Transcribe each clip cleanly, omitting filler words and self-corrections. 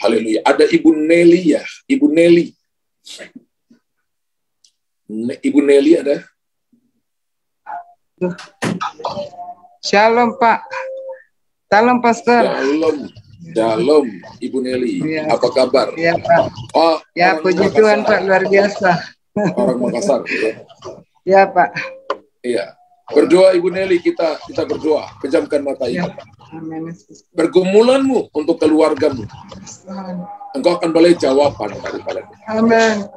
Haleluya. Ada Ibu Nelly ya. Ibu Nelly. Ibu Nelly ada? Shalom, Pak. Salam, Pastor. Shalom, Ibu Nelly. Ya. Apa kabar? Iya, Pak. Oh, ya, puji Tuhan, Pak. Luar biasa. Orang Makassar, ya? Iya, Pak. Iya. Berdoa, Ibu Nelly, kita berdoa. Pejamkan mata ibu. Ya. Amin. Pergumulanmu untuk keluargamu, engkau akan boleh jawaban daripada Amin.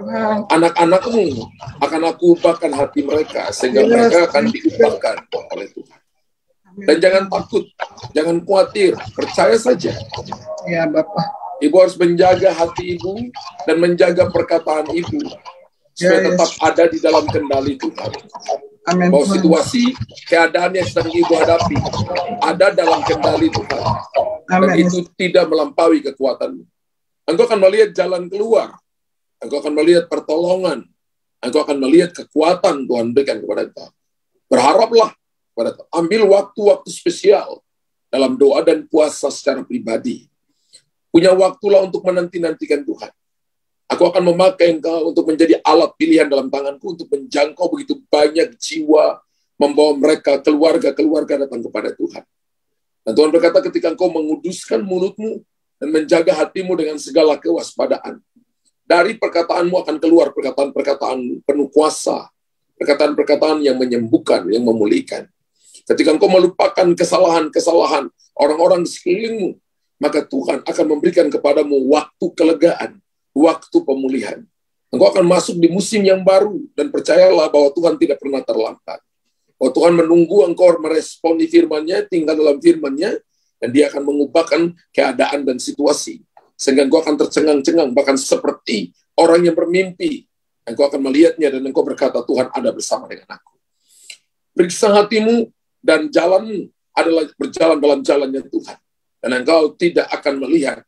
Anak-anakmu akan aku ubahkan hati mereka sehingga mereka akan diubahkan oleh Tuhan. Dan jangan takut, jangan khawatir, percaya saja. Ya, Bapak. Ibu harus menjaga hati ibu dan menjaga perkataan ibu supaya tetap ada di dalam kendali Tuhan. Amin. Bahwa situasi, keadaan yang sedang ibu hadapi ada dalam kendali Tuhan. Dan itu tidak melampaui kekuatanmu. Engkau akan melihat jalan keluar. Engkau akan melihat pertolongan. Engkau akan melihat kekuatan Tuhan berikan kepada engkau. Berharaplah pada ambil waktu-waktu spesial dalam doa dan puasa secara pribadi. Punya waktulah untuk menanti-nantikan Tuhan. Aku akan memakai engkau untuk menjadi alat pilihan dalam tanganku untuk menjangkau begitu banyak jiwa, membawa mereka keluarga-keluarga datang kepada Tuhan. Dan Tuhan berkata ketika engkau menguduskan mulutmu dan menjaga hatimu dengan segala kewaspadaan, dari perkataanmu akan keluar perkataan-perkataan penuh kuasa, perkataan-perkataan yang menyembuhkan, yang memulihkan. Ketika engkau melupakan kesalahan-kesalahan orang-orang di sekelilingmu, maka Tuhan akan memberikan kepadamu waktu kelegaan, waktu pemulihan. Engkau akan masuk di musim yang baru, dan percayalah bahwa Tuhan tidak pernah terlambat. Bahwa Tuhan menunggu engkau meresponi firman-Nya, tinggal dalam firman-Nya, dan Dia akan mengubahkan keadaan dan situasi. Sehingga engkau akan tercengang-cengang, bahkan seperti orang yang bermimpi. Engkau akan melihatnya, dan engkau berkata, Tuhan ada bersama dengan aku. Periksa hatimu, dan jalanmu adalah berjalan dalam jalannya Tuhan. Dan engkau tidak akan melihat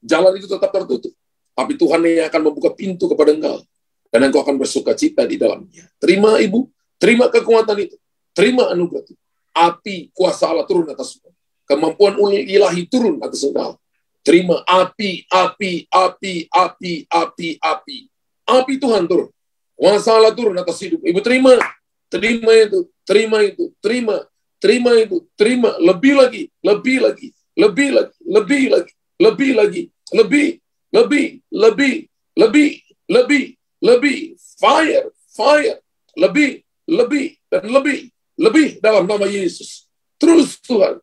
jalan itu tetap tertutup. Tapi Tuhan yang akan membuka pintu kepada engkau. Dan engkau akan bersuka cita di dalamnya. Terima ibu, terima kekuatan itu. Terima anugerah itu. Api kuasa Allah turun atas engkau. Kemampuan ilahi turun atas engkau. Terima api. Api Tuhan turun. Kuasa Allah turun atas hidup. Ibu terima itu. Terima itu. Lebih lagi. Fire. Lebih dalam nama Yesus. Terus Tuhan.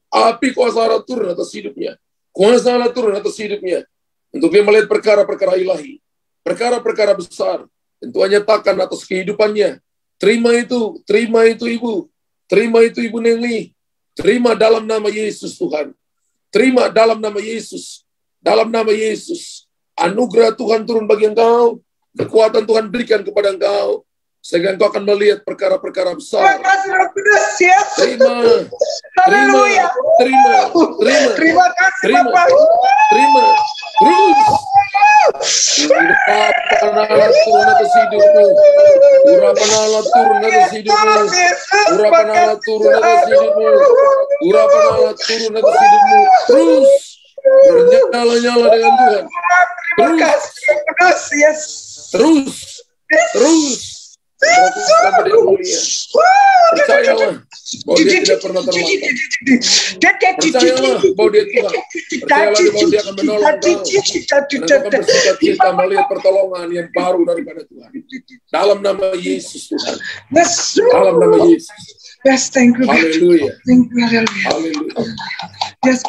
Api kuasa Allah turun atas hidupnya. Untuk dia melihat perkara-perkara ilahi. Perkara-perkara besar. Dan Tuhan nyatakan atas kehidupannya. Terima itu ibu. Terima itu Ibu Nelly. Terima dalam nama Yesus Tuhan. Terima dalam nama Yesus. Dalam nama Yesus. Anugerah Tuhan turun bagi engkau. Kekuatan Tuhan berikan kepada engkau. Sehingga engkau akan melihat perkara-perkara besar. Terima. Terima kasih, Bapak. Terima. Terus. Urapan Allah turun atas hidupmu. Urapan Allah turun atas hidupmu. Urapan Allah turun atas hidupmu. Urapan Allah turun atas hidupmu. Terus. Bernyala-nyala dengan Tuhan. Terus. Percayalah bahwa dia tidak pernah terlambat. Percayalah bahwa dia Tuhan. Percayalah bahwa dia akan menolong kau. Dan kau akan bersuka cita melihat pertolongan yang baru daripada Tuhan. Dalam nama Yesus Tuhan. Dalam nama Yesus. Yes, thank you. Haleluya. Haleluya. Yes,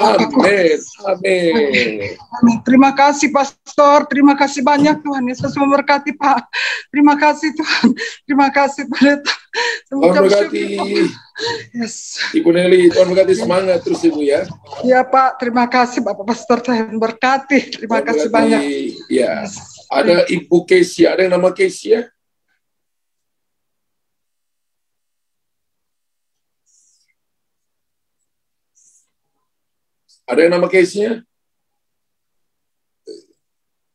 amin. Terima kasih Pastor, terima kasih banyak Tuhan Yesus memberkati Pak. Terima kasih Tuhan. Terima kasih Pak. Tuhan berkati. Yes. Ibu Nelly, Tuhan berkati, semangat terus Ibu ya. Iya Pak, terima kasih Bapak Pastor, Tuhan berkati. Terima kasih banyak. Ya. Ada Ibu Kesia, ada yang nama Kesia? Ada yang nama case-nya?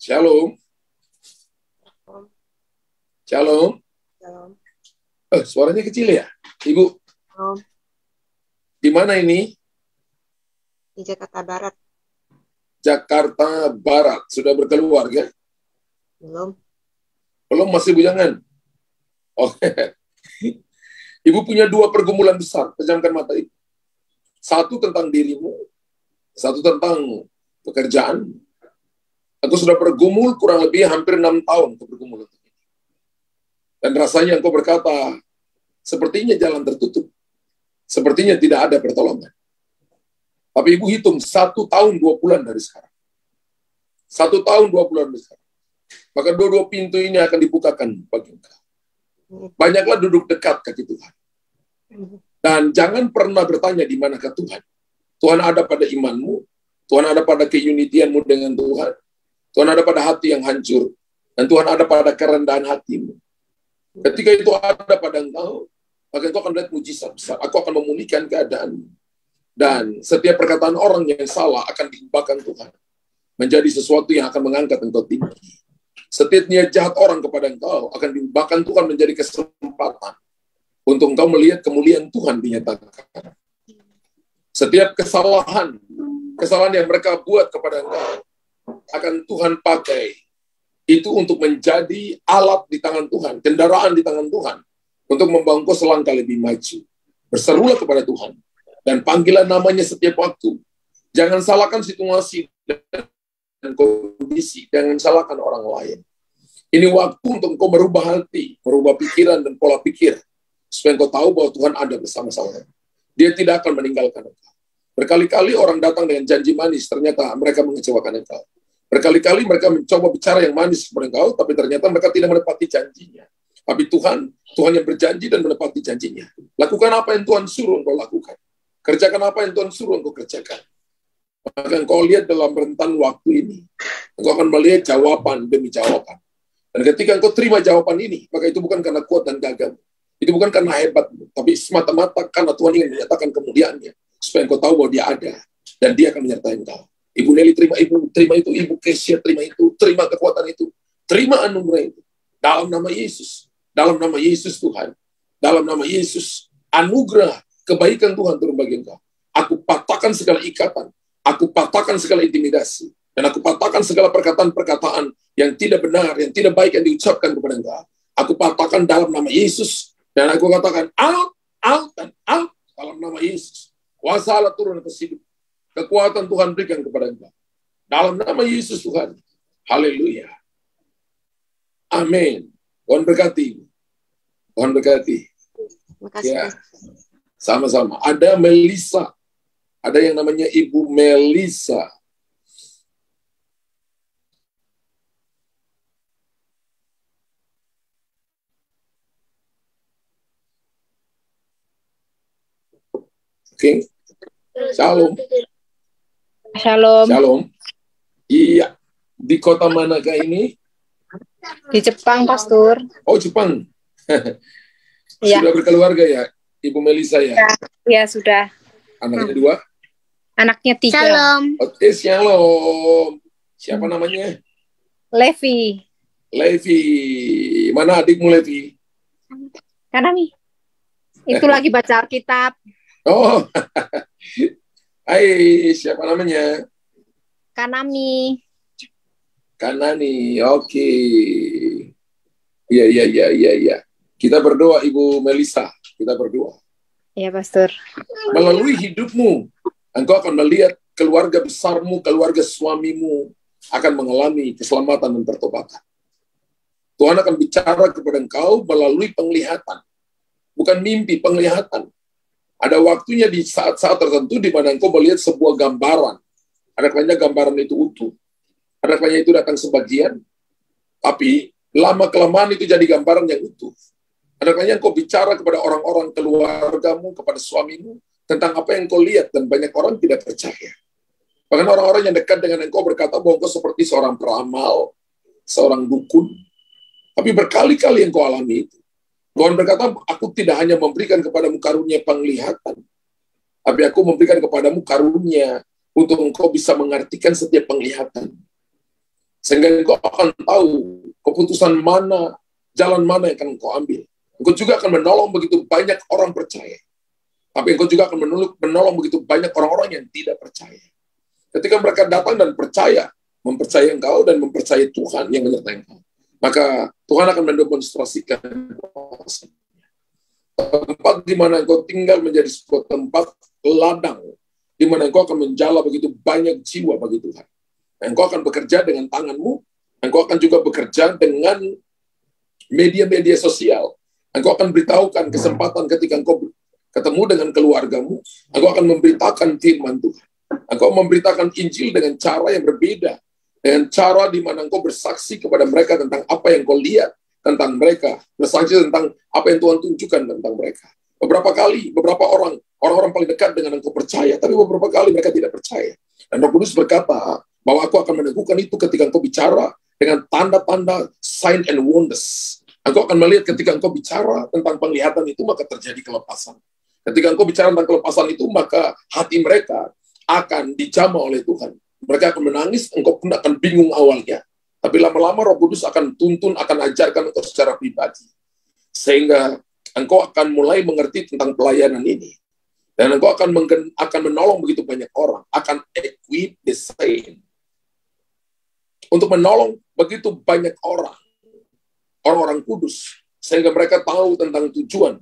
Shalom. Suaranya kecil ya? Ibu? Di mana ini? Di Jakarta Barat. Jakarta Barat. Sudah berkeluarga? Belum. Belum, masih bujangan? Oke. Ibu punya 2 pergumulan besar. Pejamkan mata ibu. Satu tentang dirimu. Satu tentang pekerjaan. Aku sudah bergumul kurang lebih hampir 6 tahun untuk bergumul. Dan rasanya engkau berkata, sepertinya jalan tertutup. Sepertinya tidak ada pertolongan. Tapi ibu hitung 1 tahun 2 bulan dari sekarang. 1 tahun 2 bulan dari sekarang. Maka 2 pintu ini akan dibukakan bagi engkau. Banyaklah duduk dekat kaki Tuhan. Dan jangan pernah bertanya di manakah Tuhan. Tuhan ada pada imanmu. Tuhan ada pada keunitianmu dengan Tuhan. Tuhan ada pada hati yang hancur. Dan Tuhan ada pada kerendahan hatimu. Ketika itu ada pada engkau, maka engkau akan melihat mujizat besar. Aku akan memulihkan keadaanmu. Dan setiap perkataan orang yang salah akan diubahkan Tuhan. Menjadi sesuatu yang akan mengangkat engkau tinggi. Setiap niat jahat orang kepada engkau akan diubahkan Tuhan menjadi kesempatan. Untuk engkau melihat kemuliaan Tuhan dinyatakan. Setiap kesalahan yang mereka buat kepada engkau, akan Tuhan pakai itu untuk menjadi alat di tangan Tuhan, kendaraan di tangan Tuhan, untuk membawa engkau selangkah lebih maju. Berserulah kepada Tuhan, dan panggilan namanya setiap waktu. Jangan salahkan situasi dan kondisi, jangan salahkan orang lain. Ini waktu untuk engkau merubah hati, merubah pikiran dan pola pikir, supaya engkau tahu bahwa Tuhan ada bersama-sama. Dia tidak akan meninggalkan engkau. Berkali-kali orang datang dengan janji manis, ternyata mereka mengecewakan engkau. Berkali-kali mereka mencoba bicara yang manis kepada engkau, tapi ternyata mereka tidak menepati janjinya. Tapi Tuhan yang berjanji dan menepati janjinya. Lakukan apa yang Tuhan suruh engkau lakukan. Kerjakan apa yang Tuhan suruh engkau kerjakan. Maka engkau lihat dalam rentan waktu ini, engkau akan melihat jawaban demi jawaban. Dan ketika engkau terima jawaban ini, maka itu bukan karena kuat dan gagah. Itu bukan karena hebatmu, tapi semata-mata karena Tuhan ingin menyatakan kemuliaannya. Supaya engkau tahu bahwa dia ada, dan dia akan menyertai engkau. Ibu Nelly terima itu, Ibu Kesia terima itu, terima kekuatan itu, terima anugerah itu. Dalam nama Yesus, dalam nama Yesus Tuhan, dalam nama Yesus, anugerah kebaikan Tuhan turun bagi engkau. Aku patahkan segala ikatan, aku patahkan segala intimidasi, dan aku patahkan segala perkataan-perkataan yang tidak benar, yang tidak baik yang diucapkan kepada engkau. Aku patahkan dalam nama Yesus, dan aku katakan out, dan out dalam nama Yesus. Kuasa Allah turun atas hidup. Kekuatan Tuhan berikan kepada engkau. Dalam nama Yesus Tuhan. Haleluya. Amin. Tuhan berkati. Tuhan berkati. Makasih. Ya. Sama-sama. Ada Melisa. Ada yang namanya Ibu Melisa. Oke. Shalom. Shalom. Shalom. Iya. Di kota manakah ini? Di Jepang, Pastor. Oh, Jepang. Iya. Sudah berkeluarga ya, Ibu Melisa ya? Ya, sudah. Anaknya 2? Anaknya 3. Shalom. Oke, shalom. Siapa namanya? Levi. Levi. Mana adikmu Levi? Kanami. Itu lagi baca Alkitab. Oh. Hai, siapa namanya? Kanami. Kanani. Oke. Iya. Kita berdoa, Ibu Melisa. Kita berdoa. Iya, Pastor. Melalui hidupmu, engkau akan melihat keluarga besarmu, keluarga suamimu akan mengalami keselamatan dan pertobatan. Tuhan akan bicara kepada engkau melalui penglihatan. Bukan mimpi, penglihatan. Ada waktunya di saat-saat tertentu di mana engkau melihat sebuah gambaran. Ada kalanya gambaran itu utuh. Ada kalanya itu datang sebagian. Tapi lama-kelamaan itu jadi gambaran yang utuh. Ada kalanya engkau bicara kepada orang-orang keluargamu, kepada suamimu, tentang apa yang engkau lihat, dan banyak orang tidak percaya. Bahkan orang-orang yang dekat dengan engkau berkata bahwa engkau seperti seorang peramal, seorang dukun. Tapi berkali-kali engkau alami itu. Tuhan berkata, aku tidak hanya memberikan kepadamu karunia penglihatan, tapi aku memberikan kepadamu karunia untuk engkau bisa mengartikan setiap penglihatan. Sehingga engkau akan tahu keputusan mana, jalan mana yang akan engkau ambil. Engkau juga akan menolong begitu banyak orang percaya. Tapi engkau juga akan menolong begitu banyak orang-orang yang tidak percaya. ketika mereka datang dan mempercayai engkau dan mempercayai Tuhan yang menyertai engkau, maka Tuhan akan mendemonstrasikan tempat di mana engkau tinggal menjadi sebuah tempat ladang, di mana engkau akan menjala begitu banyak jiwa bagi Tuhan. Engkau akan bekerja dengan tanganmu, engkau akan juga bekerja dengan media-media sosial. Engkau akan beritahukan kesempatan ketika engkau ketemu dengan keluargamu, engkau akan memberitakan firman Tuhan. Engkau memberitakan Injil dengan cara yang berbeda, dengan cara di mana engkau bersaksi kepada mereka tentang apa yang kau lihat tentang mereka, bersaksi tentang apa yang Tuhan tunjukkan tentang mereka. Beberapa orang paling dekat dengan engkau percaya, tapi beberapa kali mereka tidak percaya. Dan Roh Kudus berkata bahwa aku akan meneguhkan itu ketika engkau bicara dengan tanda-tanda, sign and wonders. Engkau akan melihat ketika engkau bicara tentang penglihatan itu, maka terjadi kelepasan. Ketika engkau bicara tentang kelepasan itu, maka hati mereka akan dijamah oleh Tuhan. Mereka akan menangis, engkau pun akan bingung awalnya. Tapi lama-lama Roh Kudus akan tuntun, akan ajarkan engkau secara pribadi. Sehingga engkau akan mulai mengerti tentang pelayanan ini. Dan engkau akan menolong begitu banyak orang. Akan equip the saint. Untuk menolong begitu banyak orang-orang kudus. Sehingga mereka tahu tentang tujuan,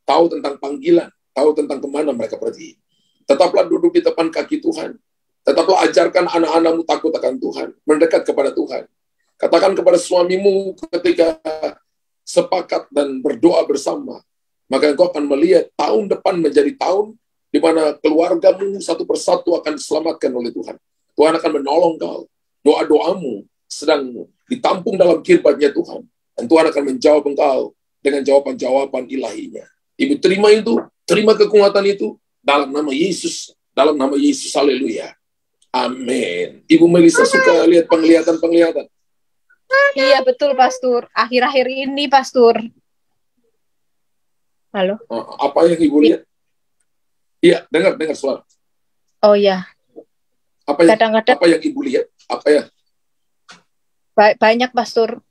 tahu tentang panggilan, tahu tentang kemana mereka pergi. Tetaplah duduk di depan kaki Tuhan. Tetaplah ajarkan anak-anakmu takut akan Tuhan, mendekat kepada Tuhan. Katakan kepada suamimu ketika sepakat dan berdoa bersama, maka engkau akan melihat tahun depan menjadi tahun di mana keluargamu satu persatu akan diselamatkan oleh Tuhan. Tuhan akan menolong kau. Doa-doamu sedang ditampung dalam kirbatnya Tuhan. Dan Tuhan akan menjawab engkau dengan jawaban-jawaban ilahinya. Ibu terima itu, terima kekuatan itu, dalam nama Yesus, haleluya. Amin. Ibu Melisa suka lihat penglihatan-penglihatan. Iya betul, Pastor. Akhir-akhir ini, Pastor. Halo. Apa yang Ibu lihat? Iya, dengar suara. Oh ya. Apa yang Ibu lihat? Apa ya? Banyak, Pastor.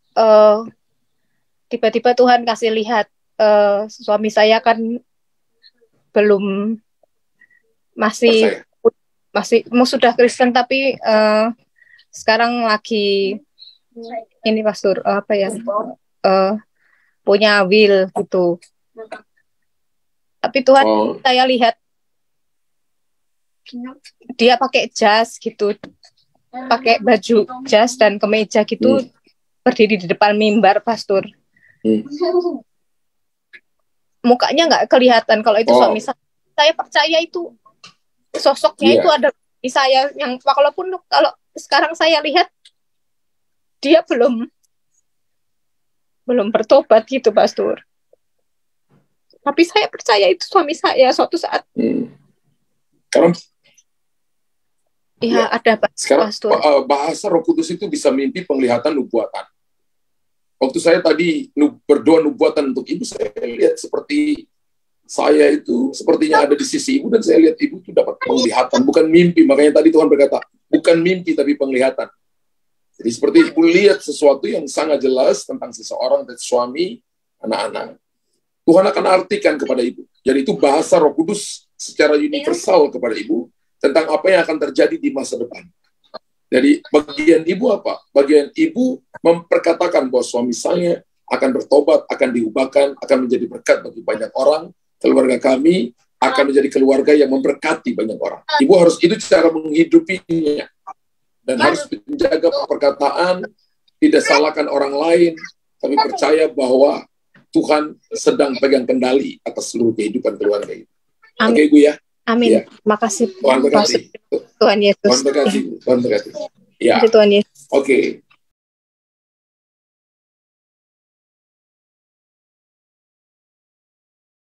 Tiba-tiba Tuhan kasih lihat suami saya kan belum masih sudah Kristen tapi sekarang lagi ini Pastor punya will gitu. Tapi Tuhan saya lihat dia pakai jas gitu, pakai baju jas dan kemeja gitu, berdiri di depan mimbar Pastor. Mukanya nggak kelihatan kalau itu suami saya. Saya percaya itu sosoknya itu ada di saya yang kalau sekarang saya lihat dia belum bertobat gitu Pastor. Tapi saya percaya itu suami saya suatu saat. Sekarang ada Pastor. Bahasa Roh Kudus itu bisa mimpi, penglihatan, nubuatan. Waktu saya tadi berdoa nubuatan untuk Ibu, saya lihat seperti saya itu sepertinya ada di sisi Ibu, dan saya lihat Ibu itu dapat penglihatan, bukan mimpi. Makanya tadi Tuhan berkata, bukan mimpi tapi penglihatan. Jadi seperti Ibu lihat sesuatu yang sangat jelas tentang seseorang dan suami, anak-anak. Tuhan akan artikan kepada Ibu. Jadi itu bahasa Roh Kudus secara universal kepada Ibu tentang apa yang akan terjadi di masa depan. Jadi bagian Ibu apa? Bagian Ibu memperkatakan bahwa suami saya akan bertobat, akan diubahkan, akan menjadi berkat bagi banyak orang. Keluarga kami akan menjadi keluarga yang memberkati banyak orang. Ibu harus, itu cara menghidupinya. Dan harus menjaga perkataan, tidak salahkan orang lain, tapi percaya bahwa Tuhan sedang pegang kendali atas seluruh kehidupan keluarga itu. Oke, Ibu ya? Amin. Ya. Makasih. Tuhan berkati. Tuhan Yesus. Tuhan berkati. Ya. Tuhan Yesus. Oke.